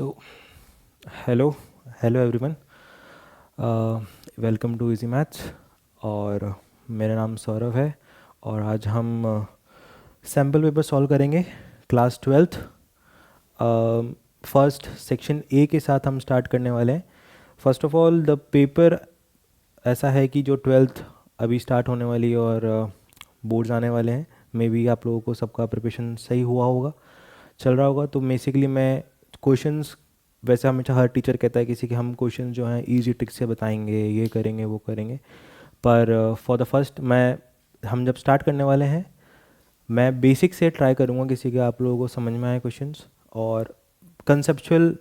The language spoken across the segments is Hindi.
So, hello everyone. Welcome to easy maths. और मेरा नाम सौरभ है और आज हम सैम्पल पेपर सॉल्व करेंगे class 12th। First section A के साथ हम स्टार्ट करने वाले हैं। First of all the paper ऐसा है कि जो 12th अभी स्टार्ट होने वाली है और बोर्ड्स आने वाले हैं। मे बी आप लोगों को सबका प्रिपरेशन सही हुआ होगा, चल रहा होगा। तो बेसिकली मैं क्वेश्चंस, वैसे हमेशा हर टीचर कहता है किसी के हम क्वेश्चन जो हैं इजी ट्रिक से बताएंगे, ये करेंगे वो करेंगे, पर फॉर द फर्स्ट हम जब स्टार्ट करने वाले हैं मैं बेसिक से ट्राई करूँगा किसी के आप लोगों को समझ में आए क्वेश्चंस, और कंसेप्चुअल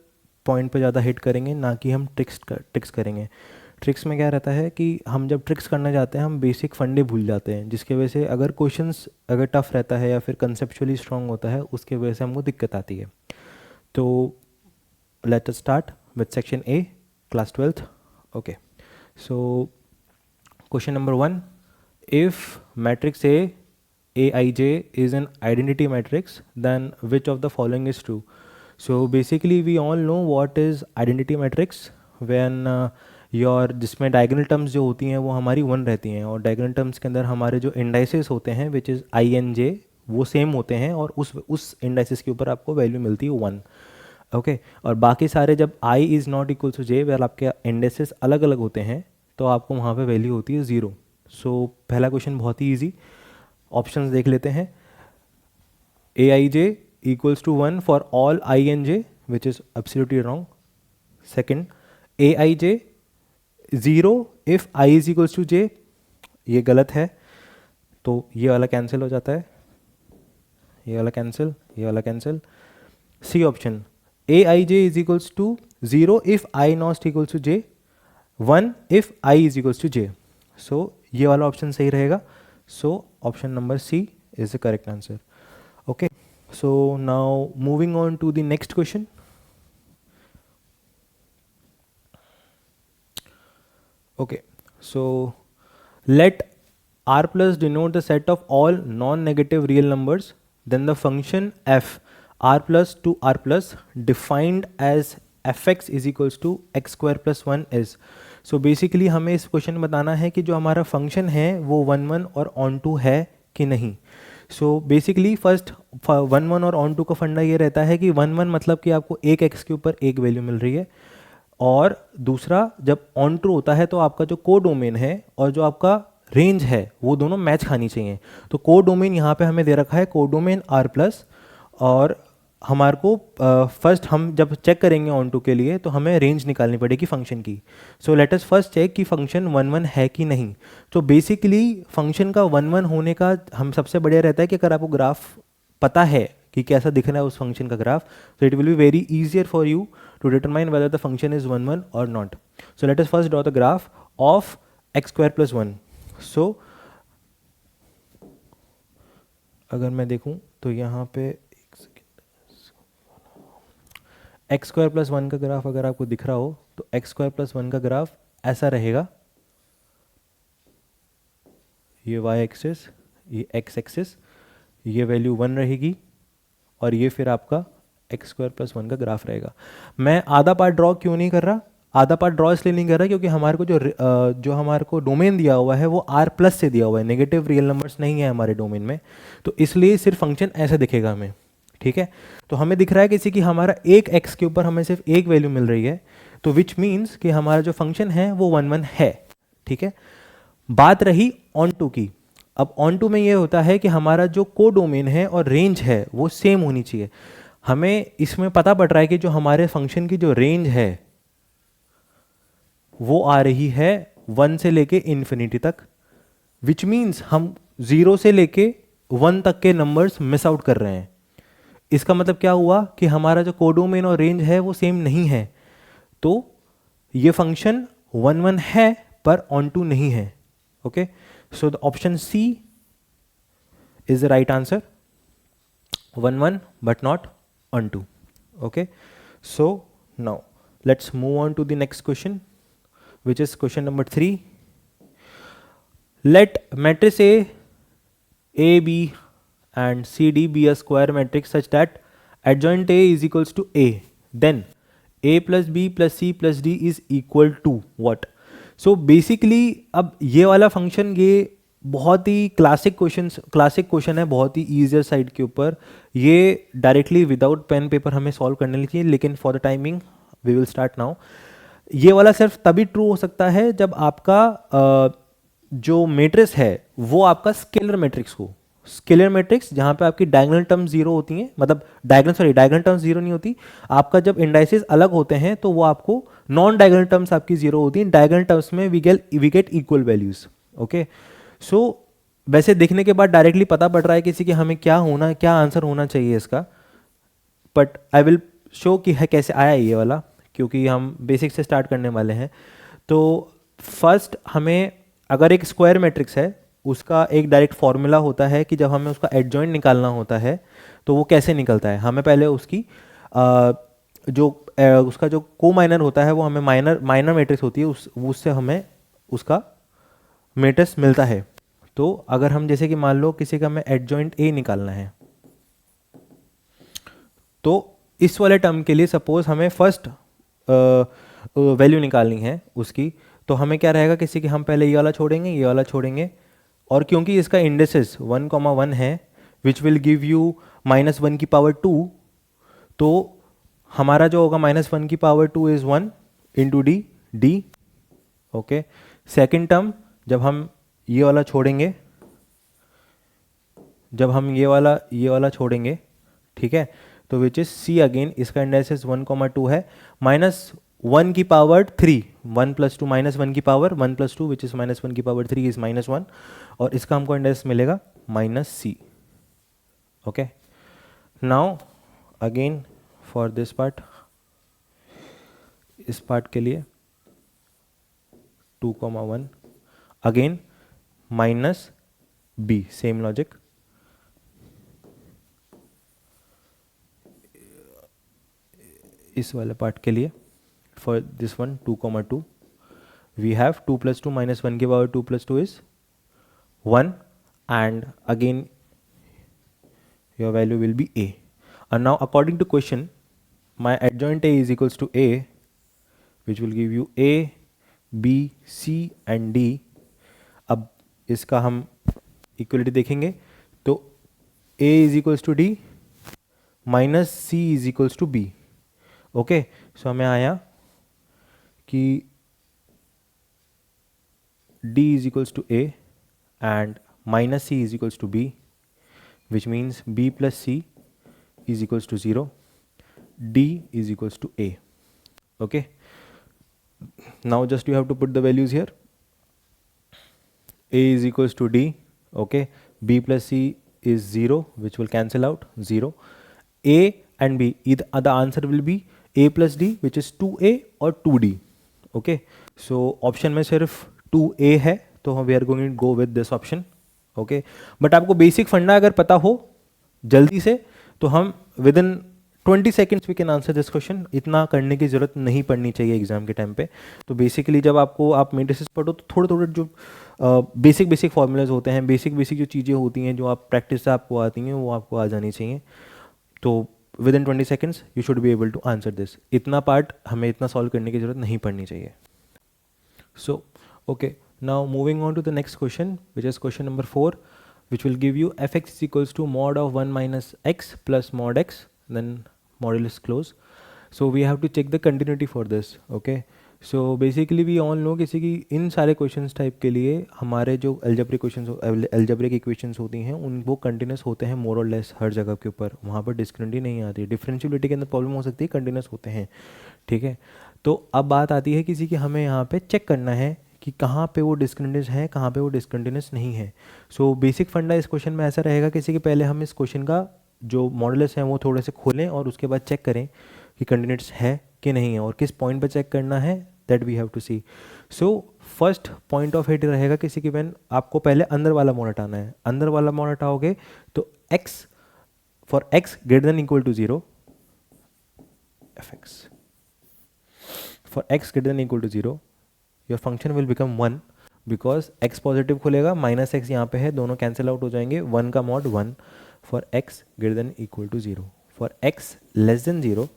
पॉइंट पे ज़्यादा हिट करेंगे, ना कि हम ट्रिक्स करेंगे। ट्रिक्स में क्या रहता है कि हम जब ट्रिक्स करने जाते हैं हम बेसिक फंडे भूल जाते हैं, जिसके वजह से अगर क्वेश्चंस अगर टफ रहता है या फिर कंसेप्चुअली स्ट्रांग होता है उसके वजह से हमको दिक्कत आती है। तो let us start with section A, class 12th. Okay, so question number 1: if matrix A Aij is an identity matrix, then which of the following is true? So basically we all know what is identity matrix when your जिसमें diagonal terms जो होती हैं वो हमारी 1 रहती हैं, और diagonal terms के अंदर हमारे जो indices होते हैं which is I and J वो सेम होते हैं, और उस indices के ऊपर आपको वैल्यू मिलती है 1। ओके और बाकी सारे जब i is not equal to j, well आपके इंडेसेस अलग अलग होते हैं तो आपको वहाँ पे वैल्यू होती है 0। सो पहला क्वेश्चन बहुत ही ईजी, ऑप्शंस देख लेते हैं। A i j equals to 1 for all i and j, which is absolutely wrong. Second, a i j 0 if i is equals to j, ये गलत है, तो ये वाला कैंसिल हो जाता है, ये वाला कैंसिल, ये वाला cancel. C option, aij is equals to 0 if I not equals to j, 1 if I is equals to j. So ये वाला ऑप्शन सही रहेगा। So option number C is the correct answer. Okay, so now moving on to the next question. Okay, so let r plus denote the set of all non-negative real numbers, then the function f r plus to r plus defined as fx is equals to x square plus 1 is. So basically हमें इस क्वेश्चन में बताना है कि जो हमारा फंक्शन है वो 1 1 और ऑन टू है कि नहीं। सो बेसिकली फर्स्ट 1 1 और ऑन टू का फंडा ये रहता है कि 1 1 मतलब कि आपको एक x के ऊपर एक वैल्यू मिल रही है, और दूसरा जब ऑन ट्रू होता है तो आपका जो को डोमेन है और जो आपका रेंज है वो दोनों मैच खानी चाहिए। तो को डोमेन यहाँ पे हमें दे रखा है को डोमेन आर प्लस, और हमारे को फर्स्ट हम जब चेक करेंगे ऑन टू के लिए तो हमें रेंज निकालनी पड़ेगी फंक्शन की। So let us first check कि फंक्शन 1 1 है कि नहीं। तो बेसिकली फंक्शन का 1 1 होने का हम सबसे बढ़िया रहता है कि अगर आपको ग्राफ पता है कि कैसा दिख रहा है उस फंक्शन का ग्राफ, तो it will be very easier for you to determine whether the function is 1 1 और not. So let us first draw the graph of x square plus 1। सो अगर मैं देखूं तो यहाँ पे एक्स स्क्वायर प्लस 1 का ग्राफ अगर आपको दिख रहा हो तो एक्स स्क्वायर प्लस 1 का ग्राफ ऐसा रहेगा, ये वाई एक्सिस, ये एक्स एक्सिस, ये वैल्यू 1 रहेगी, और ये फिर आपका एक्स स्क्वायर प्लस 1 का ग्राफ रहेगा। मैं आधा पार्ट ड्रॉ क्यों नहीं कर रहा? आधा पार्ट ड्रॉ इसलिए नहीं कर रहा क्योंकि हमारे को जो हमारे को डोमेन दिया हुआ है वो आर प्लस से दिया हुआ है, नेगेटिव रियल नंबर्स नहीं है हमारे डोमेन में, तो इसलिए सिर्फ फंक्शन ऐसे दिखेगा हमें। ठीक है, तो हमें दिख रहा है किसी की हमारा एक x के ऊपर हमें सिर्फ एक वैल्यू मिल रही है, तो विच मीन्स कि हमारा जो फंक्शन है वो 1 1 है। ठीक है, बात रही ऑन टू की। अब ऑन टू में ये होता है कि हमारा जो को डोमेन है और रेंज है वो सेम होनी चाहिए। हमें इसमें पता पड़ रहा है कि जो हमारे फंक्शन की जो रेंज है वो आ रही है 1 से लेके इन्फिनिटी तक, विच मीन्स हम 0 से लेके 1 तक के नंबर्स मिस आउट कर रहे हैं। इसका मतलब क्या हुआ कि हमारा जो कोडोमेन और रेंज है वो सेम नहीं है, तो ये फंक्शन 1 1 है पर ऑन टू नहीं है। Okay, so the option C is the right answer, 1 1 but not onto. Okay, so now let's move on to the next question, which is question number 3। Let matrix A B and CD be a square matrix such that adjoint A is equals to A, then A plus B plus C plus D is equal to what. So basically अब ये वाला फंक्शन, ये बहुत ही क्लासिक क्वेश्चन है, बहुत ही ईजियर साइड के ऊपर। ये डायरेक्टली विदाउट पेन पेपर हमें सॉल्व करने चाहिए, लेकिन for the timing we will start now. ये वाला सिर्फ तभी ट्रू हो सकता है जब आपका जो मैट्रिक्स है वो आपका स्केलर मैट्रिक्स हो। स्केलर मैट्रिक्स जहाँ पे आपकी डायगोनल टर्म जीरो होती हैं, मतलब डायगोनल टर्म्स जीरो नहीं होती। आपका जब इंडाइसेस अलग होते हैं तो वो आपको नॉन डायगोनल टर्म्स आपकी जीरो होती हैं। डायगोनल टर्म्स में we get equal values. Okay, so वैसे देखने के बाद डायरेक्टली पता पड़ रहा है किसी की हमें क्या आंसर होना चाहिए इसका, बट आई विल शो कि है कैसे आया ये वाला, क्योंकि हम बेसिक से स्टार्ट करने वाले हैं। तो फर्स्ट हमें, अगर एक स्क्वायर मैट्रिक्स है, उसका एक डायरेक्ट फॉर्मूला होता है कि जब हमें उसका एडजॉइंट निकालना होता है तो वो कैसे निकलता है। हमें पहले उसकी उसका जो को माइनर होता है वो हमें माइनर मैट्रिक्स होती है, उससे हमें उसका मैट्रिक्स मिलता है। तो अगर हम जैसे कि मान लो किसी का हमें एडजॉइंट ए निकालना है, तो इस वाले टर्म के लिए सपोज हमें फर्स्ट वैल्यू निकालनी है उसकी, तो हमें क्या रहेगा, किसी के हम पहले ये वाला छोड़ेंगे, ये वाला छोड़ेंगे, और क्योंकि इसका इंडेसेस 1,1 है विच विल गिव यू -1 की पावर 2, तो हमारा जो होगा -1 की power 2 is 1 into D. Okay, second term जब हम ये वाला छोड़ेंगे, ठीक है, तो विच इज सी अगेन, इसका इंडेसेस 1,2 है, -1 की पावर 3, 1 + 2 -1 की पावर 1 + 2 विच इज -1 की पावर 3 इज -1, और इसका हमको इंडेक्स मिलेगा -c। Okay, now again for this part, इस पार्ट के लिए 2,1 अगेन -b, सेम लॉजिक। इस वाले पार्ट के लिए for this one 2,2 we have 2 + 2 -1 की power 2 + 2 is 1, and again your value will be a. And now according to question, my adjoint a is equals to a, which will give you a, b, c and d. अब इसका हम इक्वलिटी देखेंगे तो a is equals to d minus c is equals to b. Okay, so हमें आया कि d is equals to a and minus c is equals to b, which means b plus c is equals to 0, d is equals to a. Okay, now just you have to put the values here. A is equals to d. Okay, b plus c is 0, which will cancel out 0. A and b, either the answer will be a plus d, which is 2a or 2d. Okay, so option में सिर्फ 2a है, तो हम we are going to go with this option. Okay, but आपको बेसिक फंडा अगर पता हो जल्दी से, तो हम within 20 seconds we can answer this question. इतना करने की जरूरत नहीं पड़नी चाहिए एग्जाम के टाइम पे। तो बेसिकली जब आप मेडिसिस पढ़ो तो थोड़े थोड़े जो बेसिक फॉर्मूलाज होते हैं, बेसिक जो चीज़ें होती हैं जो आप प्रैक्टिस से आपको आती हैं, वो आपको आ जानी चाहिए। तो within 20 seconds you should be able to answer this. इतना पार्ट हमें इतना सॉल्व करने की जरूरत नहीं पड़नी चाहिए। So okay, now moving on to the next question, which is question number 4, which will give you fx is equals to mod of 1 minus x plus mod x, then modulus close. So we have to check the continuity for this. Okay, so basically we all know किसी की इन सारे क्वेश्चंस टाइप के लिए हमारे जो एल्जेब्रिक इक्वेशंस होती हैं उन वो कंटिन्यूस होते हैं मोर और लेस हर जगह के ऊपर, वहाँ पर डिस्कन्टिन्यूटी नहीं आती। डिफरेंशियबिलिटी के अंदर प्रॉब्लम हो सकती है, कंटिन्यूस होते हैं। ठीक है, तो अब बात आती है किसी की हमें यहाँ पे चेक करना है कि कहाँ पे वो डिस्कंटिन्यूस है, कहाँ पे वो डिस्कंटिन्यूस नहीं है। सो बेसिक फंडा इस क्वेश्चन में ऐसा रहेगा किसी के पहले हम इस क्वेश्चन का जो मॉडुलस है वो थोड़े से खोलें और उसके बाद चेक करें कि कंटिन्यूस है कि नहीं है, और किस पॉइंट पे चेक करना है that we have to see. So first point of hit रहेगा किसी की व्हेन आपको पहले अंदर वाला मोड हटाना है। अंदर वाला मोड हटाओगे तो x for x greater than equal to 0 fx for x greater than equal to 0 your function will become 1 because x positive खुलेगा, माइनस x यहाँ पे है, दोनों कैंसिल आउट हो जाएंगे, 1 का mod 1 for x greater than equal to 0। For x less than 0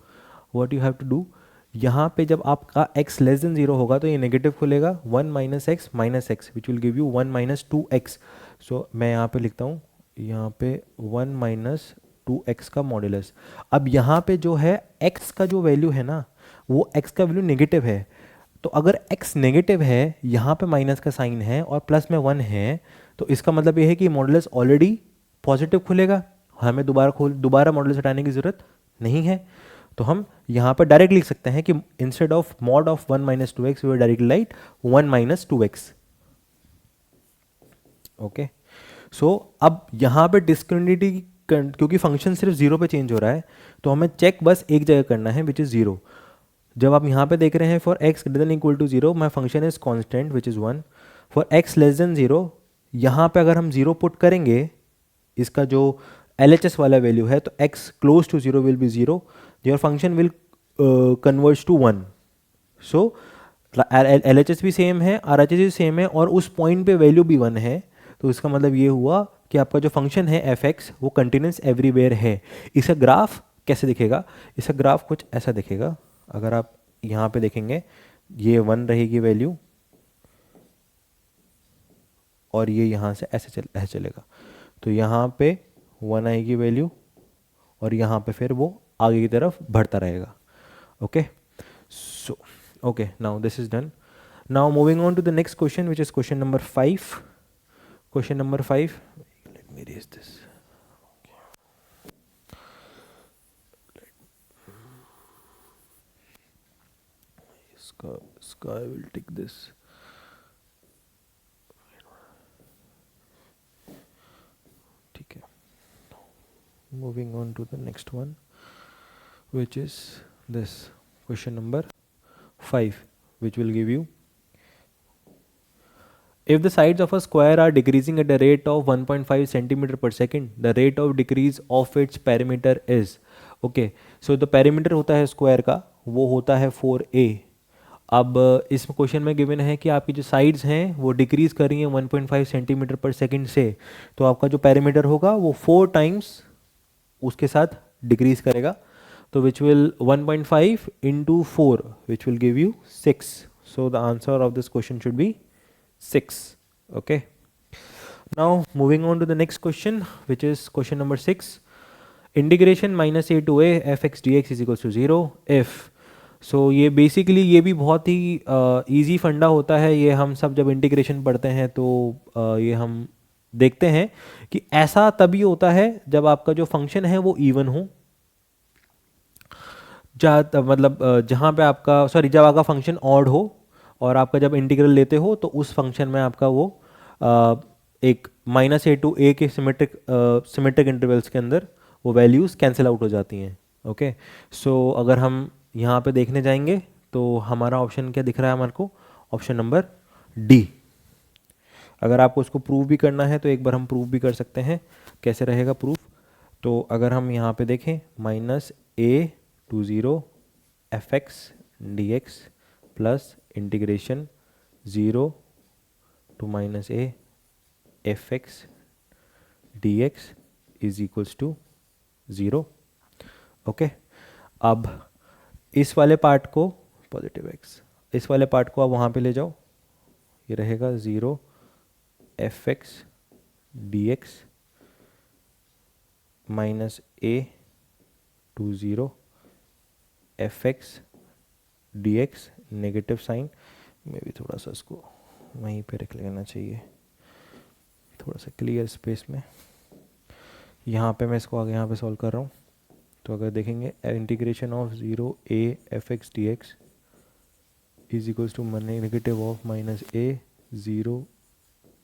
what you have to do, यहाँ पे जब आपका x लेस देन 0 होगा तो ये नेगेटिव खुलेगा, 1 minus x which will give you 1 minus two x. So मैं यहाँ पे लिखता हूँ, यहाँ पे 1 माइनस टू एक्स का मॉड्यूलस। अब यहाँ पे जो है x का जो वैल्यू है ना, वो x का वैल्यू नेगेटिव है। तो अगर x नेगेटिव है, यहाँ पे माइनस का साइन है और प्लस में 1 है, तो इसका मतलब ये है कि मॉड्यूलस ऑलरेडी पॉजिटिव खुलेगा, हमें दोबारा मॉड्यूलस हटाने की ज़रूरत नहीं है। तो हम यहाँ पर डायरेक्ट लिख सकते हैं कि instead of mod of 1 minus two x we directly write 1 minus two x. Okay, so अब यहाँ पे डिस्कंटिन्यूटी, क्योंकि फंक्शन सिर्फ 0 पे चेंज हो रहा है, तो हमें चेक बस एक जगह करना है विच इज़ 0। जब आप यहाँ पे देख रहे हैं for x greater than equal to 0 my function is constant which is 1, for x less than 0 यहाँ पे अगर हम 0 पुट करेंगे, इसका जो LHS वाला वैल्यू है, तो x close to 0 will be 0, your function will converge to 1। So LHS भी सेम है, RHS भी सेम है, और उस पॉइंट पे वैल्यू भी 1 है। तो इसका मतलब ये हुआ कि आपका जो फंक्शन है fx वो कंटिन्यूस एवरीवेयर है। इसका ग्राफ कैसे दिखेगा? इसका ग्राफ कुछ ऐसा दिखेगा। अगर आप यहाँ पे देखेंगे, ये 1 रहेगी वैल्यू, और ये यहाँ से ऐसे चलेगा। तो यहाँ पे 1 आएगी वैल्यू, और यहाँ पे फिर वो आगे की तरफ बढ़ता रहेगा। Okay, so okay, now this is done. Now moving on to the next question which is question number 5। Question number 5, let me raise this. Sky will take this. ठीक है, moving on to the next one which is this question number 5, which will give you, if the sides of a square are decreasing at the rate of 1.5 centimeter per second, the rate of decrease of its perimeter is, okay, so the perimeter होता है स्क्वायर का, वो होता है 4a। अब इस क्वेश्चन में गिवन है कि आपकी जो साइड्स हैं वो डिक्रीज कर रही हैं 1.5 सेंटीमीटर पर सेकंड से, तो आपका जो पैरामीटर होगा वो 4 टाइम्स उसके साथ डिक्रीज करेगा। तो which will 1.5 into 4 which will give you 6। So the answer of this question should be 6। Okay, now moving on to the next question which is question number 6। Integration -a to a f(x) dx is equals to 0 if. So ये बेसिकली ये भी बहुत ही इजी फंडा होता है। ये हम सब जब इंटीग्रेशन पढ़ते हैं तो ये हम देखते हैं कि ऐसा तभी होता है जब आपका जो फंक्शन है वो इवन हो, मतलब जहाँ पे आपका जब आपका फंक्शन ऑड हो और आपका जब इंटीग्रल लेते हो तो उस फंक्शन में आपका वो एक -a to a के सिमेट्रिक इंटरवल्स के अंदर वो वैल्यूज़ कैंसिल आउट हो जाती हैं। ओके, सो अगर हम यहाँ पे देखने जाएंगे तो हमारा ऑप्शन क्या दिख रहा है हमारे को? Option number D. अगर आपको उसको प्रूव भी करना है तो एक बार हम प्रूव भी कर सकते हैं। कैसे रहेगा प्रूफ? तो अगर हम यहाँ पे देखें -a to 0 f(x) dx plus integration 0 to -a f(x) dx is equals to 0। Okay, अब इस वाले पार्ट को पॉजिटिव x, इस वाले पार्ट को आप वहाँ पे ले जाओ, ये रहेगा 0 f(x) dx -a to 0 f(x) dx, negative sign में भी थोड़ा सा इसको वहीं पे रख लेना चाहिए, थोड़ा सा क्लियर स्पेस में। यहाँ पे मैं इसको आगे यहाँ पे सॉल्व कर रहा हूँ। तो अगर देखेंगे integration of 0a f(x) dx is equals to negative of -a 0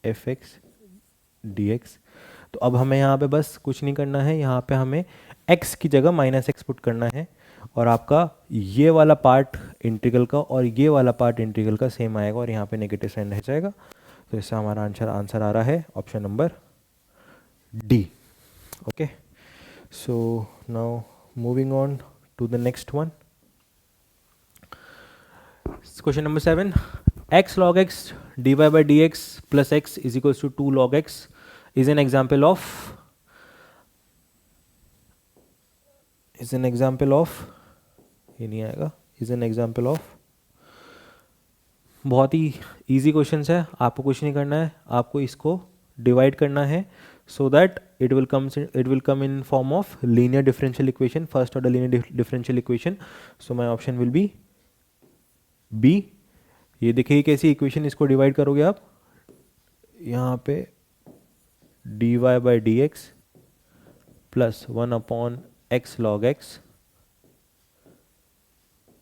f(x) dx। तो अब हमें यहाँ पे बस कुछ नहीं करना है, यहाँ पे हमें x की जगह -x पुट करना है, और आपका ये वाला पार्ट इंटीग्रल का और ये वाला पार्ट इंटीग्रल का सेम आएगा, और यहाँ पे नेगेटिव साइन रह जाएगा। तो इससे हमारा आंसर आ रहा है option number D. Okay, so now moving on to the next one, question number 7, x log x dy by dx plus x is equals to 2 log x is an example of ये नहीं आएगा, इज एन एग्जाम्पल ऑफ। बहुत ही ईजी क्वेश्चन है, आपको कुछ नहीं करना है, आपको इसको डिवाइड करना है so that it will come in form of linear differential equation, first order linear differential equation. So my option will be B. ये देखिए कैसी इक्वेशन, इसको डिवाइड करोगे आप, यहाँ पे dy by d x plus 1/x log x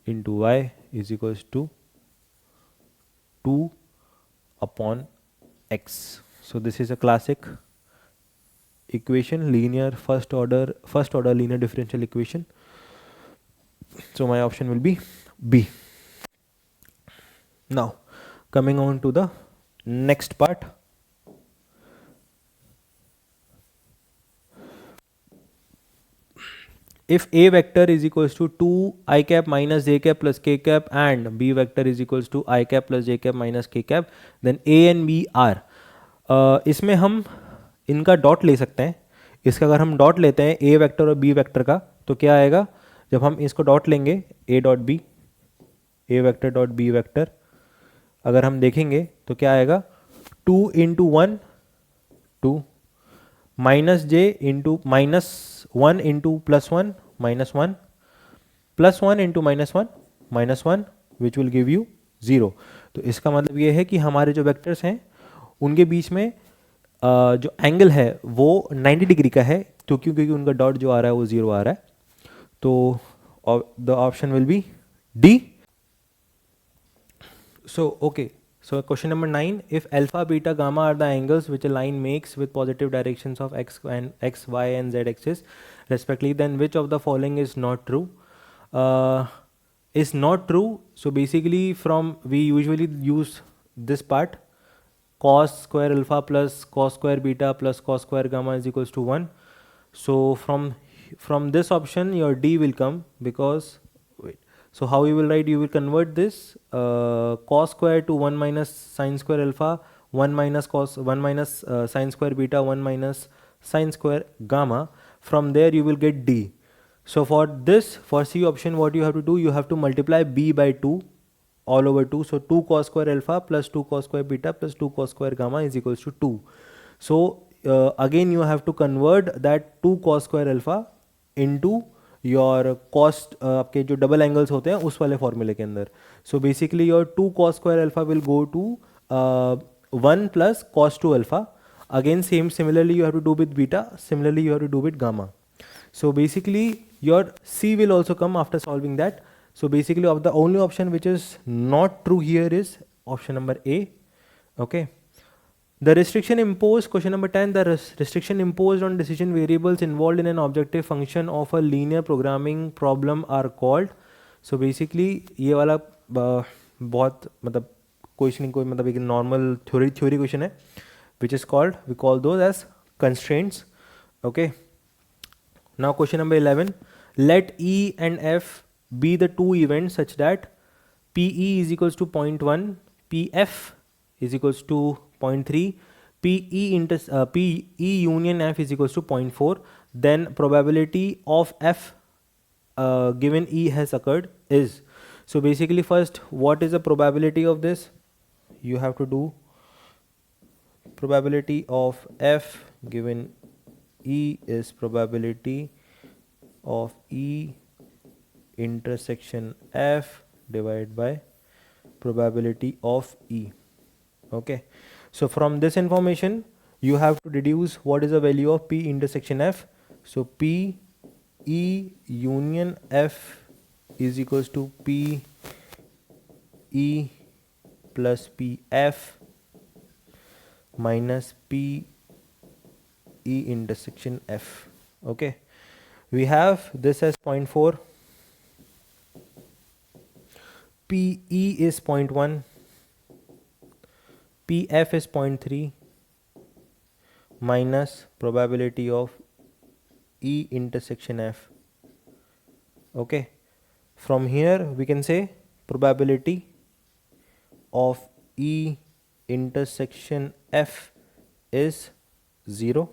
into y is equals to 2/x. So this is a classic equation, linear first order linear differential equation. So my option will be B. Now coming on to the next part. If A vector is equals to 2 I cap minus j cap plus k cap and B vector is equals to I cap plus j cap minus k cap, then A and B are इसमें हम इनका डॉट ले सकते हैं। इसका अगर हम डॉट लेते हैं A वेक्टर और B वेक्टर का, तो क्या आएगा, जब हम इसको डॉट लेंगे A dot B, A vector dot B vector, अगर हम देखेंगे तो क्या आएगा, 2 into 1 2 minus J into minus 1 into plus 1 minus 1 plus 1 into minus 1 which will give you 0। तो इसका मतलब ये है कि हमारे जो वेक्टर्स हैं उनके बीच में जो एंगल है वो 90 डिग्री का है, तो क्योंकि उनका डॉट जो आ रहा है वो 0 आ रहा है। तो the option will B D. So okay, so question number 9, if alpha, beta, gamma are the angles which a line makes with positive directions of x, y and z axis respectively, then which of the following is not true? Is not true. So basically we usually use this part, cos square alpha plus cos square beta plus cos square gamma is equals to 1. So from this option your D will come, because so how you will write, you will convert this cos square to 1 minus sin square alpha, 1 minus sin square beta, 1 minus sin square gamma. From there you will get D. So for this, for C option, what you have to do, you have to multiply B by 2 all over 2. So 2 cos square alpha plus 2 cos square beta plus 2 cos square gamma is equals to 2. So again you have to convert that 2 cos square alpha into your cost, आपके जो डबल एंगल्स होते हैं उस वाले फॉर्मूले के अंदर. So basically your 2 cos square alpha will go to 1 plus cos 2 alpha. Again similarly you have to do with beta, similarly you have to do with gamma. So basically your C will also come after solving that. So basically of the only option which is not true here is option number A. Okay. The restriction imposed, question number 10, the restriction imposed on decision variables involved in an objective function of a linear programming problem are called. So basically ये वाला बहुत मतलब क्वेश्चन कोई मतलब एक नॉर्मल थ्योरी क्वेश्चन है, which is called, we call those as constraints. Okay. Now question number 11, let E and F be the two events such that PE is equals to 0.1, PF is equals to 0.3, PE union F is equals to 0.4, then probability of F given E has occurred is. So basically first, what is the probability of this? You have to do probability of F given E is probability of E intersection F divided by probability of E. Okay. So from this information you have to deduce what is the value of P intersection F. So P E union F is equals to P E plus P F minus P E intersection F. Okay. We have this as 0.4, PE is 0.1, PF is 0.3 minus probability of E intersection F. Okay. From here we can say probability of E intersection F is 0.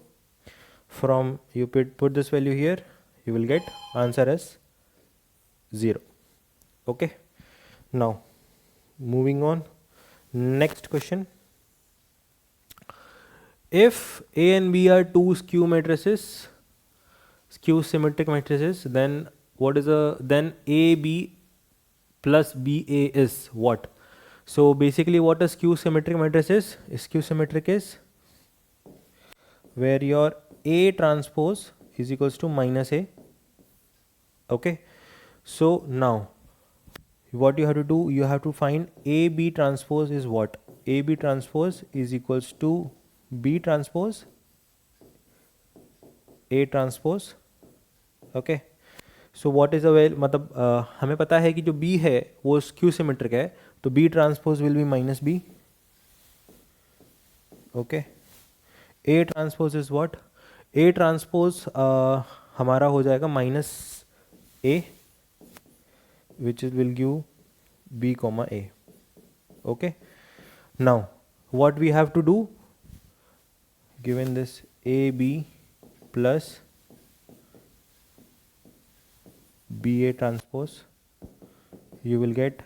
From you put this value here, you will get answer as 0. Okay. Now, moving on, next question. If A and B are two skew matrices, skew symmetric matrices, then what is then AB plus BA is what? So basically, what a skew symmetric matrix is? Skew symmetric is where your A transpose is equals to minus A. Okay. So now, what you have to do, you have to find AB transpose is what? AB transpose is equals to B transpose A transpose. Okay, so what is a मतलब हमें पता है कि जो B है वो स्क्यू सिमेट्रिक है, तो B transpose will be minus B. Okay, A transpose is what? A transpose हमारा हो जाएगा minus A, which is will give B comma A. Okay, now what we have to do, given this AB plus BA transpose, you will get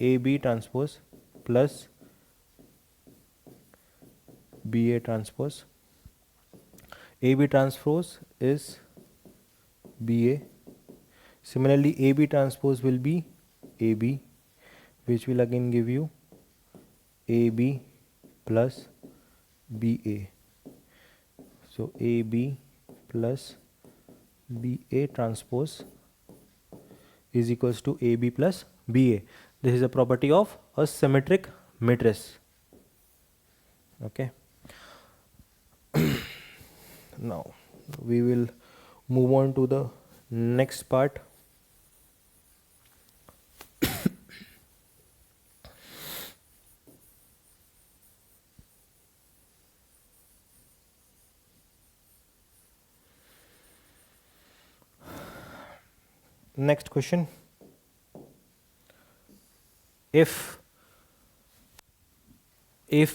AB transpose plus BA transpose. AB transpose is BA. Similarly, AB transpose will be AB, which will again give you AB plus BA. So AB plus BA transpose is equals to AB plus BA. This is a property of a symmetric matrix. Okay. Now we will move on to the next part. Next question. If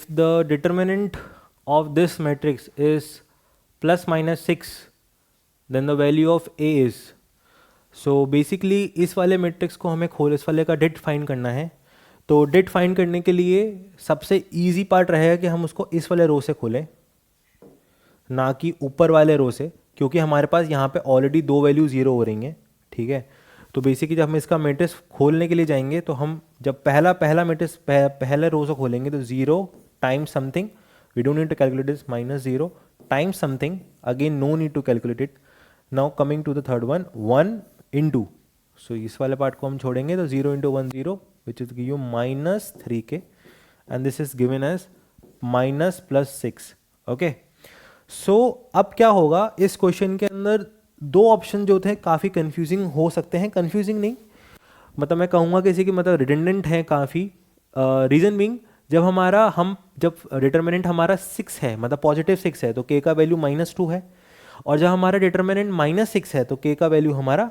the determinant of this matrix is plus minus 6, then the value of A is. So basically इस वाले मैट्रिक्स को हमें इस वाले का डिट फाइंड करना है. तो डिट फाइंड करने के लिए सबसे इजी पार्ट रहेगा कि हम उसको इस वाले रो से खोलें, ना कि ऊपर वाले रो से, क्योंकि हमारे पास यहाँ पे ऑलरेडी दो वैल्यू जीरो हो रही हैं. ठीक है, तो बेसिकली जब हम इसका मैट्रिक्स खोलने के लिए जाएंगे तो हम जब पहला मैट्रिक्स पहले रो से खोलेंगे तो zero times something, we don't need to calculate this, minus zero times something, again no need to calculate it. Now coming to the third one, 1 into, so इस वाले पार्ट को हम छोड़ेंगे तो 0 into 1 0, which is give you minus 3k, and this is given as minus plus 6. Okay, so अब क्या होगा, इस क्वेश्चन के अंदर दो ऑप्शन जो थे काफ़ी कंफ्यूजिंग हो सकते हैं. कंफ्यूजिंग नहीं, मतलब मैं कहूँगा किसी की मतलब रिडंडेंट है काफ़ी. रीज़न बीइंग, जब डिटर्मिनेंट हमारा 6 है, मतलब पॉजिटिव 6 है, तो k का वैल्यू -2 है, और जब हमारा डिटर्मिनेंट -6 है तो k का वैल्यू हमारा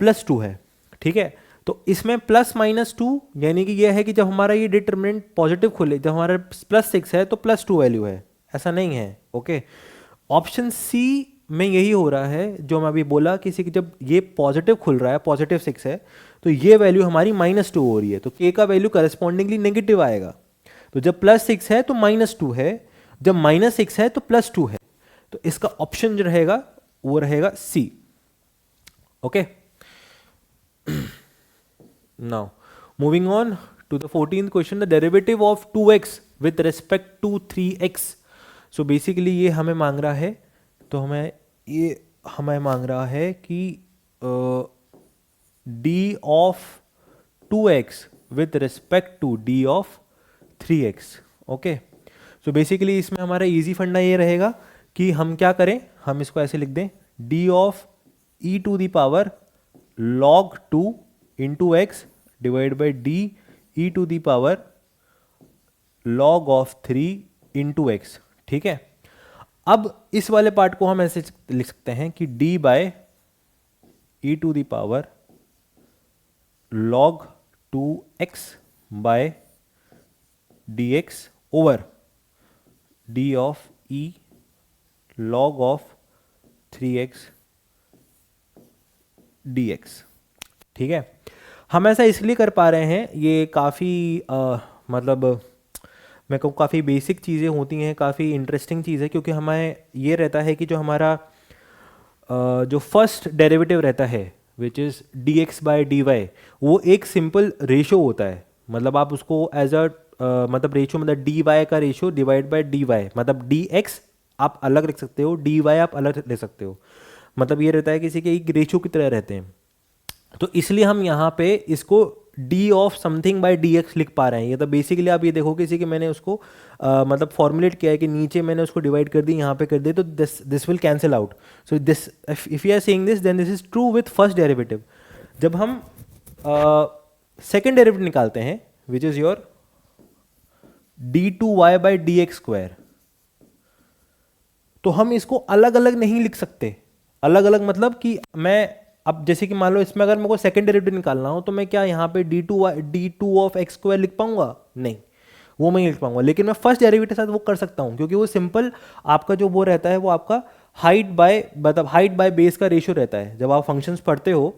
+2 है. ठीक है, तो इसमें +-2 यानी कि यह है कि जब हमारा ये डिटर्मिनेंट पॉजिटिव खुले, जब हमारा +6 है तो +2 वैल्यू है, ऐसा नहीं है. ओके, ऑप्शन सी में यही हो रहा है जो मैं अभी बोला, किसी की जब ये पॉजिटिव खुल रहा है, पॉजिटिव 6 है, तो ये वैल्यू हमारी -2 हो रही है, तो k का वैल्यू करस्पॉन्डिंगली नेगेटिव आएगा. तो जब +6 है तो -2 है, जब -6 है तो +2 है, तो इसका ऑप्शन जो रहेगा वो रहेगा C. Okay, now moving on to the 14th question, the derivative of 2x with respect to 3x. So basically ये हमें मांग रहा है, तो हमें मांग रहा है कि d of 2x with respect to d of 3x. Okay, so basically इसमें हमारा इजी फंडा ये रहेगा कि हम क्या करें, हम इसको ऐसे लिख दें, d of e to the power log 2 into x divide by d e to the power log of 3 into x. ठीक है, अब इस वाले पार्ट को हम ऐसे लिख सकते हैं कि d by e to the power log 2x by dx over d of e log of 3x dx. ठीक है, हम ऐसा इसलिए कर पा रहे हैं, ये काफ़ी मतलब मैं कहूँ काफ़ी बेसिक चीज़ें होती हैं, काफ़ी इंटरेस्टिंग चीज़ है, क्योंकि हमें ये रहता है कि जो हमारा जो फर्स्ट डेरिवेटिव रहता है which is d x by d y, वो एक सिंपल रेशो होता है। मतलब आप उसको एज अ मतलब रेशो, मतलब डी वाई का ratio divide by d y, मतलब डी एक्स आप अलग रख सकते हो, डी वाई आप अलग ले सकते हो। मतलब ये रहता है किसी के एक रेशो की तरह रहते हैं। तो इसलिए हम यहाँ पे इसको D of something by d x लिख पा रहे हैं। ये तो बेसिकली आप ये देखो किसी कि मैंने उसको मतलब फॉर्मुलेट किया है कि नीचे मैंने उसको डिवाइड कर दी, यहाँ पे कर दी, तो this will cancel out. So this if you are saying this then this is true with first derivative. जब हम सेकेंड डेरिवेटिव निकालते हैं which is your d two y by d x square, तो हम इसको अलग अलग नहीं लिख सकते। अलग अलग मतलब कि मैं अब जैसे कि मान लो इसमें अगर मेरे को सेकंड डेरिवेटिव निकालना हो तो मैं क्या यहाँ पे D two of x square लिख पाऊंगा? नहीं, वो मैं नहीं लिख पाऊंगा। लेकिन मैं फर्स्ट डेरिवेटिव के साथ वो कर सकता हूँ, क्योंकि वो सिंपल आपका जो वो रहता है वो आपका हाइट बाय मतलब हाइट बाय बेस का रेशियो रहता है। जब आप फंक्शंस पढ़ते हो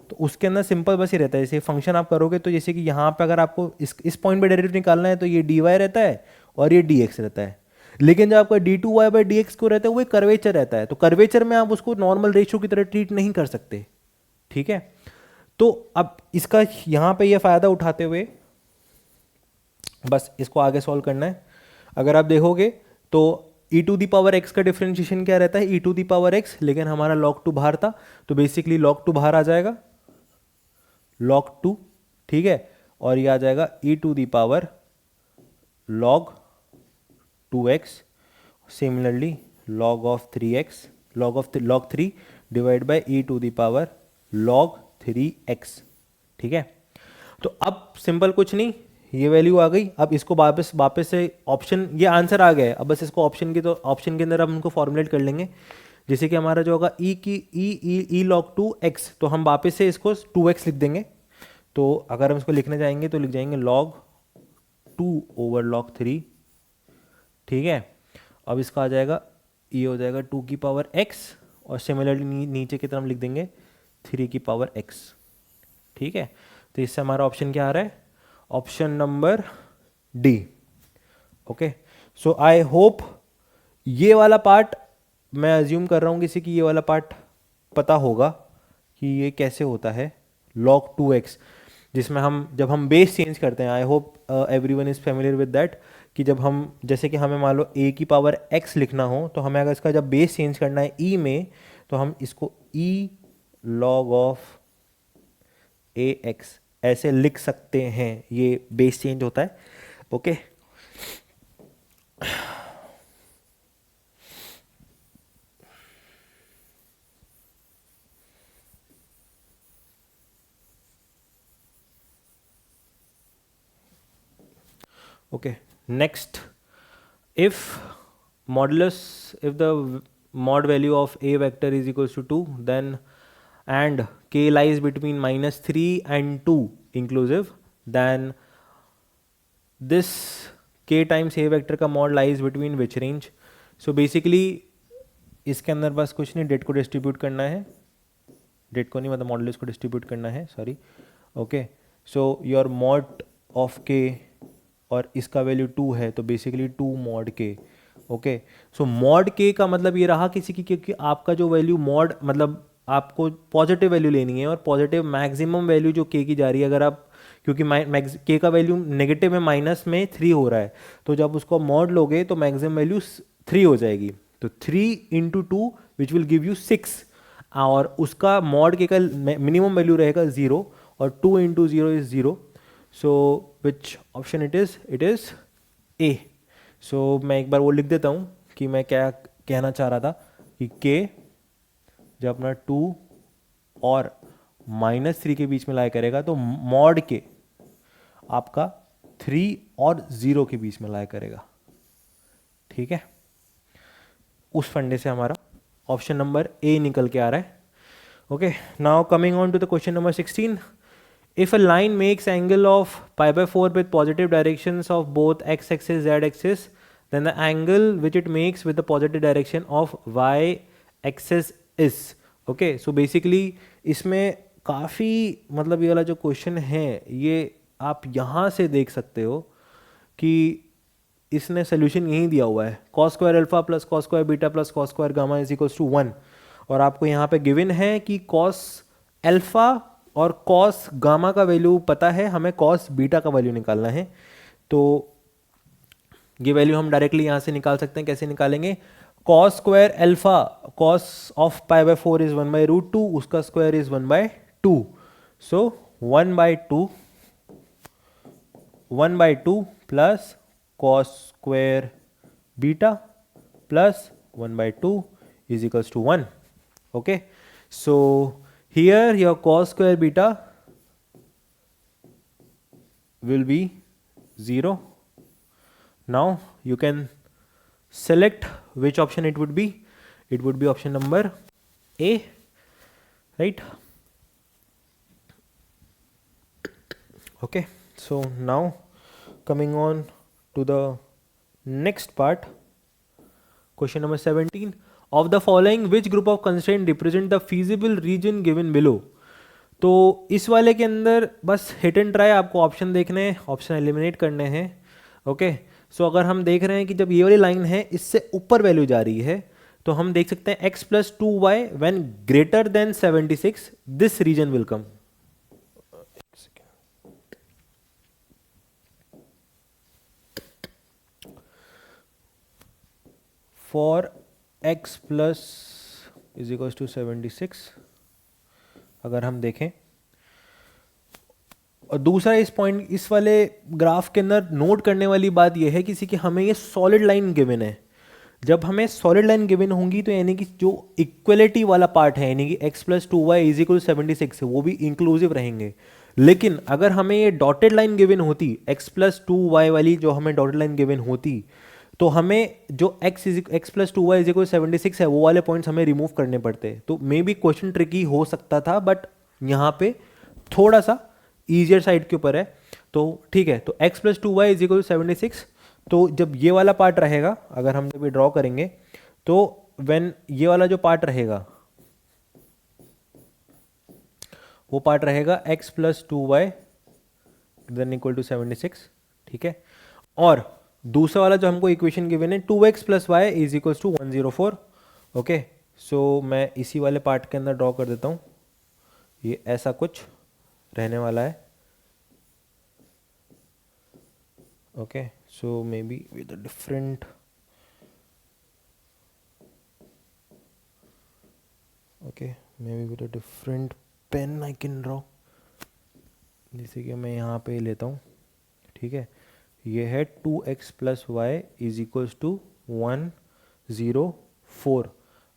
तो उसके अंदर सिंपल बस ही रहता है, जैसे फंक्शन आप करोगे तो जैसे कि यहाँ पे अगर आपको इस पॉइंट पे डेरिवेटिव निकालना है तो ये डी वाई रहता है और ये डी एक्स रहता है। लेकिन जब आपका d two y by d x को रहता है वो एक कर्वेचर रहता है, तो कर्वेचर में आप उसको नॉर्मल रेशियो की तरह ट्रीट नहीं कर सकते। ठीक है, तो अब इसका यहां पे ये फायदा उठाते हुए बस इसको आगे सॉल्व करना है। अगर आप देखोगे तो e to the power x का डिफरेंशिएशन क्या रहता है? e to the power x, लेकिन हमारा log 2 बाहर था तो बेसिकली log 2 बाहर आ जाएगा, log 2, ठीक है, और ये आ जाएगा e to the power log 2x, similarly log of 3x, log 3 divide by e to the power log 3x। ठीक है, तो अब सिंपल कुछ नहीं, ये वैल्यू आ गई। अब इसको वापस से ऑप्शन, ये आंसर आ गया है, अब बस इसको ऑप्शन की, तो ऑप्शन के अंदर हम उनको फॉर्मुलेट कर लेंगे। जैसे कि हमारा जो होगा ई की ई log 2x, तो हम वापस से इसको 2x लिख देंगे। तो अगर हम इसको लिखने जाएंगे तो लिख जाएंगे log 2 ओवर log 3। ठीक है, अब इसका आ जाएगा, ये हो जाएगा 2 की पावर x, और सिमिलरली नीचे की तरफ लिख देंगे 3 की पावर x। ठीक है, तो इससे हमारा ऑप्शन क्या आ रहा है? Option number D. Okay, so I hope ये वाला पार्ट, मैं अज्यूम कर रहा हूँ किसी की ये वाला पार्ट पता होगा कि ये कैसे होता है log 2x, जिसमें हम जब हम बेस चेंज करते हैं, I hope everyone is familiar with that, कि जब हम जैसे कि हमें मान लो a की पावर x लिखना हो तो हमें अगर इसका जब बेस चेंज करना है e में, तो हम इसको e log ऑफ ax ऐसे लिख सकते हैं। ये बेस चेंज होता है। Okay, okay, next, if if the mod value of a vector is equals to 2, then and k lies between -3 and 2 inclusive, then this k times a vector का mod lies between which range? So basically इसके अंदर बस कुछ नहीं, डेट को डिस्ट्रीब्यूट करना है, डेट को नहीं मतलब मॉडुलस को डिस्ट्रीब्यूट करना है, sorry. Okay, so your mod of के, और इसका वैल्यू 2 है तो बेसिकली 2 मॉड के। ओके, सो मॉड के का मतलब ये रहा किसी की, क्योंकि आपका जो वैल्यू मॉड मतलब आपको पॉजिटिव वैल्यू लेनी है, और पॉजिटिव मैक्सिमम वैल्यू जो के की जा रही है, अगर आप, क्योंकि के का वैल्यू नेगेटिव में माइनस में 3 हो रहा है, तो जब उसको मॉड लोगे तो मैक्सिमम वैल्यू 3 हो जाएगी। तो 3 into 2 which will give you 6, और उसका मॉड के का मिनिमम वैल्यू रहेगा 0, और 2 into 0 is 0। So which option it is A. So मैं एक बार वो लिख देता हूँ कि मैं क्या कहना चाह रहा था, कि के जब अपना 2 और -3 के बीच में लाई करेगा तो मॉड के आपका 3 और 0 के बीच में लाई करेगा। ठीक है, उस फंडे से हमारा ऑप्शन नंबर ए निकल के आ रहा है। Okay, now coming on to the question number 16, if a line makes angle of pi/4 with positive directions of both x axis z axis, then the angle which it makes with the positive direction of y axis is, okay, so basically इसमें काफ़ी मतलब ये वाला जो क्वेश्चन है ये आप यहाँ से देख सकते हो कि इसने सोल्यूशन यही दिया हुआ है, cos square alpha plus cos square beta plus cos square gamma is equals to 1। और आपको यहाँ पे गिवन है कि कॉस अल्फा और कॉस गामा का वैल्यू पता है, हमें कॉस बीटा का वैल्यू निकालना है। तो ये वैल्यू हम डायरेक्टली यहाँ से निकाल सकते हैं। कैसे निकालेंगे? Cos square alpha, cos of pi by 4 is 1/√2, उसका square is 1/2, so 1/2 plus cos square beta plus 1/2 is equals to 1. Okay, so here your cos square beta will be 0. Now you can select which option it would be. It would be option number A, right? Okay, so now coming on to the next part, question number 17, of the following which group of constraint represent the feasible region given below। तो इस वाले के अंदर बस हिट एंड ट्राई, आपको ऑप्शन देखने हैं, ऑप्शन एलिमिनेट करने हैं। ओके, सो अगर हम देख रहे हैं कि जब ये वाली लाइन है इससे ऊपर वैल्यू जा रही है तो हम देख सकते हैं x + 2y when greater than 76 this reason will come. For x plus is equals to 76 अगर हम देखें, और दूसरा इस पॉइंट इस वाले ग्राफ के अंदर नोट करने वाली बात यह है किसी कि हमें ये सॉलिड लाइन गिवन है। जब हमें सॉलिड लाइन गिवन होंगी तो यानी कि जो इक्वलिटी वाला पार्ट है यानी कि x + 2y = 76 है वो भी इंक्लूसिव रहेंगे। लेकिन अगर हमें ये डॉटेड लाइन गिवन होती, x + 2y वाली जो हमें डॉटेड लाइन गिवन होती, तो हमें जो x + 2y = 76 है वो वाले पॉइंट्स हमें रिमूव करने पड़ते। तो मे बी क्वेश्चन ट्रिकी हो सकता था, बट यहाँ पे थोड़ा सा ईजियर साइड के ऊपर है। तो ठीक है, तो x + 2y = 76। तो जब ये वाला पार्ट रहेगा, अगर हम जब ये ड्रॉ करेंगे तो व्हेन ये वाला जो पार्ट रहेगा वो पार्ट रहेगा x + 2y = 76। ठीक है, और दूसरा वाला जो हमको इक्वेशन गिवन है 2x + y = 104। ओके, सो मैं इसी वाले पार्ट के अंदर ड्रॉ कर देता हूँ। ये ऐसा कुछ रहने वाला है। Okay, so maybe with a different, okay maybe with a different pen I can draw. जैसे कि मैं यहाँ पे लेता हूँ, ठीक है, ये है 2x + y = 104।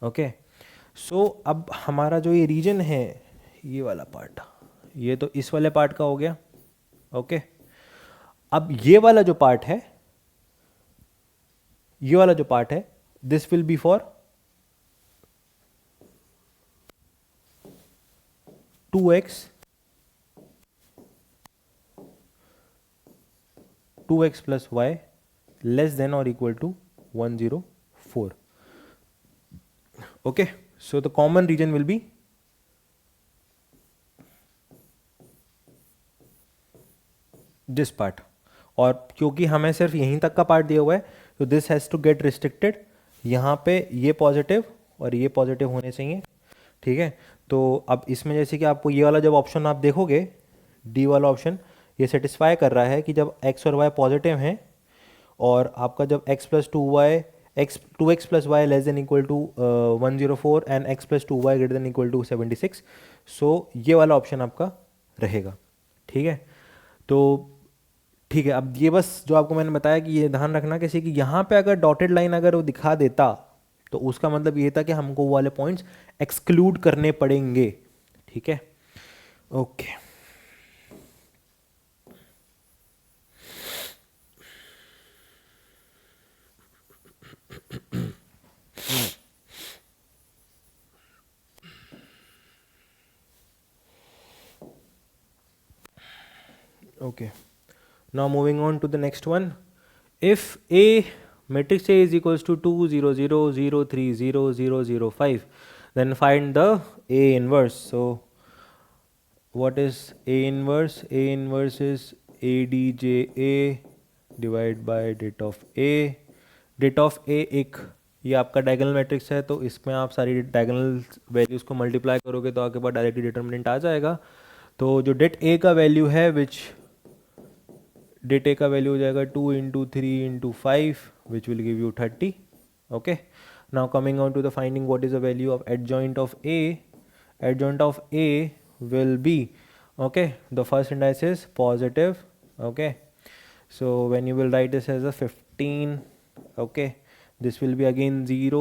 ओके, सो अब हमारा जो ये रीजन है ये वाला पार्ट, ये तो इस वाले पार्ट का हो गया। ओके, अब ये वाला जो पार्ट है, ये वाला जो पार्ट है, this will be for 2x + y < or = 104। okay, so the common region will be this part। और क्योंकि हमें सिर्फ यहीं तक का पार्ट दिया हुआ है तो this has to get restricted. यहाँ पे ये पॉजिटिव और ये पॉजिटिव होने चाहिए। ठीक है, तो अब इसमें जैसे कि आपको ये वाला जब ऑप्शन आप देखोगे, डी वाला ऑप्शन, ये सेटिस्फाई कर रहा है कि जब x और y पॉजिटिव हैं और आपका जब x + 2y 2x + y < or 104 and x + 2y < < 76, सो ये वाला ऑप्शन आपका रहेगा। ठीक है, तो ठीक है, अब ये बस जो आपको मैंने बताया कि ये ध्यान रखना कैसे कि यहाँ पे अगर डॉटेड लाइन अगर वो दिखा देता तो उसका मतलब ये था कि हमको वो वाले पॉइंट्स एक्सक्लूड करने पड़ेंगे। ठीक है, okay. Okay, now moving on to the next one. If A matrix A is equals to 2 0 0 0 3 0 0 0 5, then find the A inverse. So what is A inverse? A inverse is ADJA divide by det of A. det of A एक ये आपका डायगोनल मैट्रिक्स है, तो इसमें आप सारी डायगोनल वैल्यूज़ को मल्टीप्लाई करोगे तो आपके पास डायरेक्टली डिटर्मिनेंट आ जाएगा. तो जो det A का वैल्यू है विच det A का वैल्यू हो जाएगा 2 into 3 into 5 which will give you 30. Okay. Now coming on to the finding what is the value of adjoint of A. Adjoint of A will be, okay, the first index is positive. Okay, so when you will write this as a 15, okay, this will be again 0.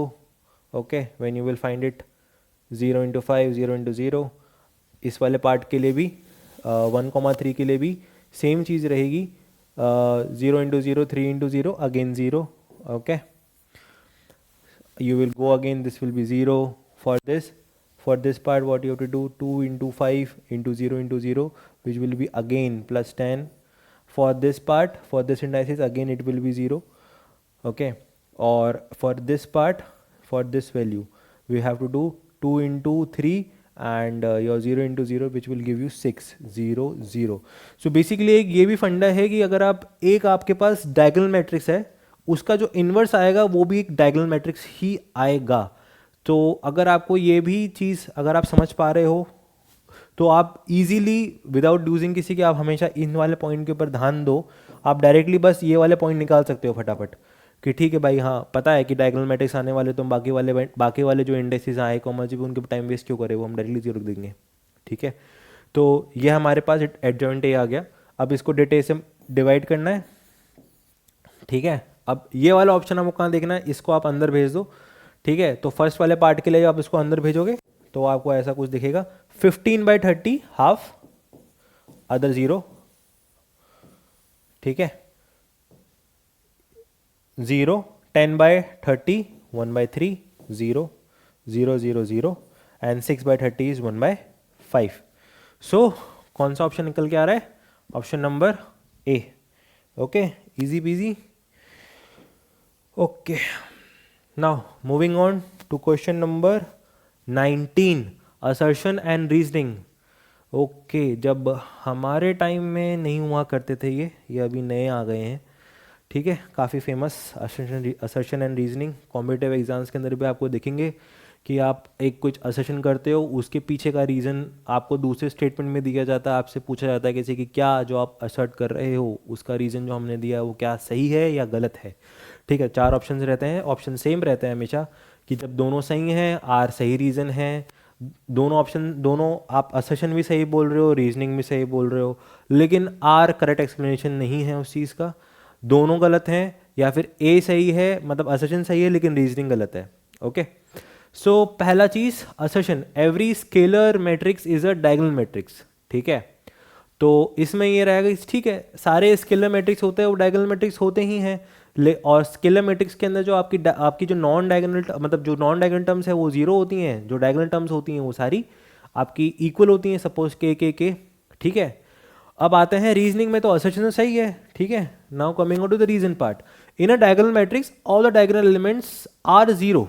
Okay, when you will find it 0 into 5 0 into 0. इस वाले पार्ट के लिए भी 1,3 के लिए भी सेम चीज़ रहेगी. 0 into 0 3 into 0 again 0. Okay, you will go again, this will be 0 for this. For this part what you have to do, 2 into 5 into 0 into 0 which will be again plus 10. For this part, for this indices again it will be 0. Okay, or for this part, for this value we have to do 2 into 3 and your 0 into 0 which will give you 6 0 0. So basically एक ये भी फंडा है कि अगर आप एक आपके पास डायगोनल मैट्रिक्स है उसका जो इन्वर्स आएगा वो भी एक डायगोनल मैट्रिक्स ही आएगा. तो अगर आपको ये भी चीज़ अगर आप समझ पा रहे हो तो आप इजीली विदाउट यूजिंग किसी के आप हमेशा इन वाले पॉइंट के ऊपर ध्यान दो. आप डायरेक्टली बस ये वाले पॉइंट निकाल सकते हो फटाफट कि ठीक है भाई, हाँ पता है कि डायगोनल मैट्रिक्स आने वाले, तो बाकी वाले जो इंडेक्सेस आए कॉमर्स भी उनके टाइम वेस्ट क्यों करें, वो हम डायरेक्टली 0 रख देंगे. ठीक है, तो ये हमारे पास एडजॉइंट ए आ गया. अब इसको det A से डिवाइड करना है. ठीक है, अब ये वाला ऑप्शन हमको कहाँ देखना है, इसको आप अंदर भेज दो. ठीक है, तो फर्स्ट वाले पार्ट के लिए आप इसको अंदर भेजोगे तो आपको ऐसा कुछ दिखेगा. 15/30 हाफ अदर 0. ठीक है, 0 10/30 1/3 0 0 0 0 एंड 6/30 इज 1/5. सो कौन सा ऑप्शन निकल के आ रहा है? Option number A. Okay, easy peasy. Okay, now moving on to question number 19, assertion and reasoning. Okay, जब हमारे टाइम में नहीं हुआ करते थे ये अभी नए आ गए हैं. ठीक है, काफ़ी famous assertion and reasoning. Competitive exams के अंदर भी आपको देखेंगे कि आप एक कुछ असर्शन करते हो, उसके पीछे का रीज़न आपको दूसरे स्टेटमेंट में दिया जाता है. आपसे पूछा जाता है किसी कि क्या जो आप असर्ट कर रहे हो उसका रीज़न जो हमने दिया है वो क्या सही है या गलत है. ठीक है, 4 ऑप्शन रहते हैं. ऑप्शन सेम रहता है हमेशा कि जब दोनों सही हैं, आर सही रीज़न है, दोनों आप असर्शन भी सही बोल रहे हो, रीजनिंग भी सही बोल रहे हो, लेकिन आर करेक्ट एक्सप्लेनेशन नहीं है उस चीज़ का, दोनों गलत हैं, या फिर ए सही है मतलब असर्शन सही है लेकिन रीजनिंग गलत है. ओके, सो पहला चीज़ assertion, every scalar matrix is a diagonal matrix. ठीक है, तो इसमें ये रहेगा कि ठीक है सारे स्केलर मैट्रिक्स होते हैं वो डायगोनल मैट्रिक्स होते ही हैं. और स्केलर मैट्रिक्स के अंदर जो आपकी जो नॉन डायगोनल मतलब जो नॉन डायगोनल टर्म्स है वो 0 होती हैं, जो डायगोनल टर्म्स होती हैं वो सारी आपकी इक्वल होती हैं, सपोज के. ठीक है, अब आते हैं रीजनिंग में, तो असर्शन सही है. ठीक है, now coming on to the reason part. In a diagonal matrix all the diagonal elements are 0.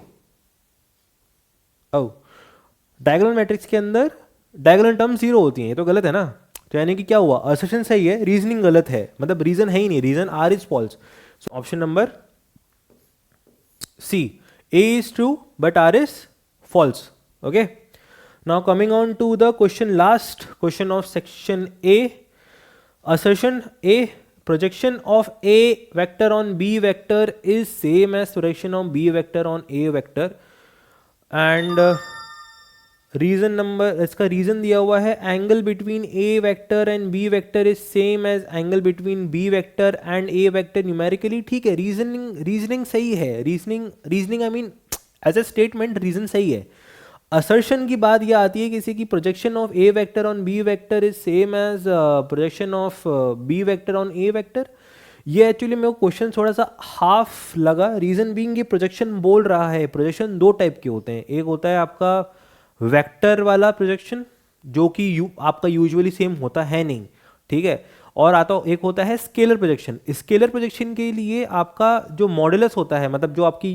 Diagonal matrix के अंदर डायगोनल टर्म 0 होती हैं, ये तो गलत है ना. तो यानी कि क्या हुआ, असर्शन सही है, रीजनिंग गलत है, मतलब रीजन है ही नहीं, reason R is false. So option number C, A is true but R is false. Okay, now coming on to the last question of section A. Assertion A, projection of A vector on B vector is same as projection of B vector on A vector, and reason number, इसका रीजन दिया हुआ है angle between A vector and B vector is same as angle between B vector and A vector numerically. ठीक है, रीजनिंग सही है, reasoning I mean as a statement reason सही है. असर्शन की बात यह आती है किसी की projection of A vector on B vector is same as projection of B vector on A vector. ये एक्चुअली मेरे को क्वेश्चन थोड़ा सा हाफ लगा. रीजन बीइंग ये प्रोजेक्शन बोल रहा है, प्रोजेक्शन 2 टाइप के होते हैं. एक होता है आपका वेक्टर वाला प्रोजेक्शन जो कि आपका यूजुअली सेम होता है नहीं. ठीक है, और एक होता है स्केलर प्रोजेक्शन. स्केलर प्रोजेक्शन के लिए आपका जो मॉडुलस होता है, मतलब जो आपकी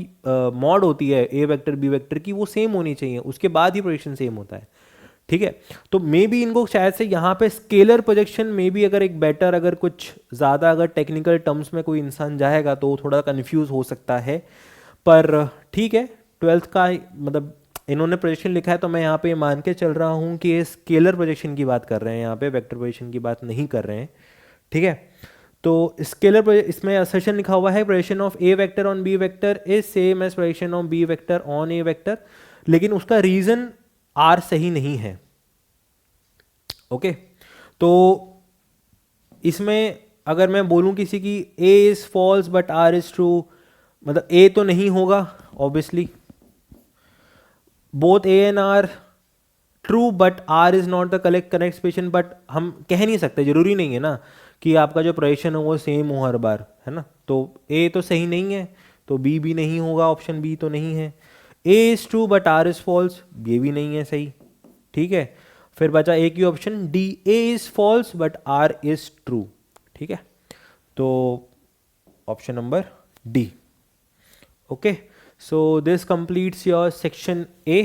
मॉड होती है ए वेक्टर बी वेक्टर की, वो सेम होनी चाहिए, उसके बाद ही प्रोजेक्शन सेम होता है. ठीक है। तो मे बी इनको शायद से यहाँ पे स्केलर प्रोजेक्शन मे बी अगर एक बेटर, अगर कुछ ज़्यादा अगर टेक्निकल टर्म्स में कोई इंसान जाएगा तो थोड़ा कंफ्यूज हो सकता है, पर ठीक है। ट्वेल्थ का मतलब इन्होंने प्रोजेक्शन लिखा है तो मैं यहाँ पे मान के चल रहा हूँ कि ये स्केलर प्रोजेक्शन की बात कर रहे हैं, यहाँ पे वेक्टर प्रोजेक्शन की बात नहीं कर रहे हैं, ठीक है। तो स्केलर इसमें असर्शन लिखा हुआ है projection of A vector on B vector is same as projection of B vector on A vector, लेकिन उसका रीजन आर सही नहीं है। ओके, तो इसमें अगर मैं बोलूं किसी की A is false but R is true, मतलब ए तो नहीं होगा obviously, both A and R true but R is not the correct expression, but हम कह नहीं सकते, जरूरी नहीं है ना कि आपका जो प्रोजेक्शन हो वो सेम हो हर बार, है ना। तो ए तो सही नहीं है, तो बी भी नहीं होगा, ऑप्शन बी तो नहीं है। A is true but R is false, ये भी नहीं है सही, ठीक है। फिर बचा एक ही option D, A is false but R is true, ठीक है। तो option number D. Okay, so this completes your section A.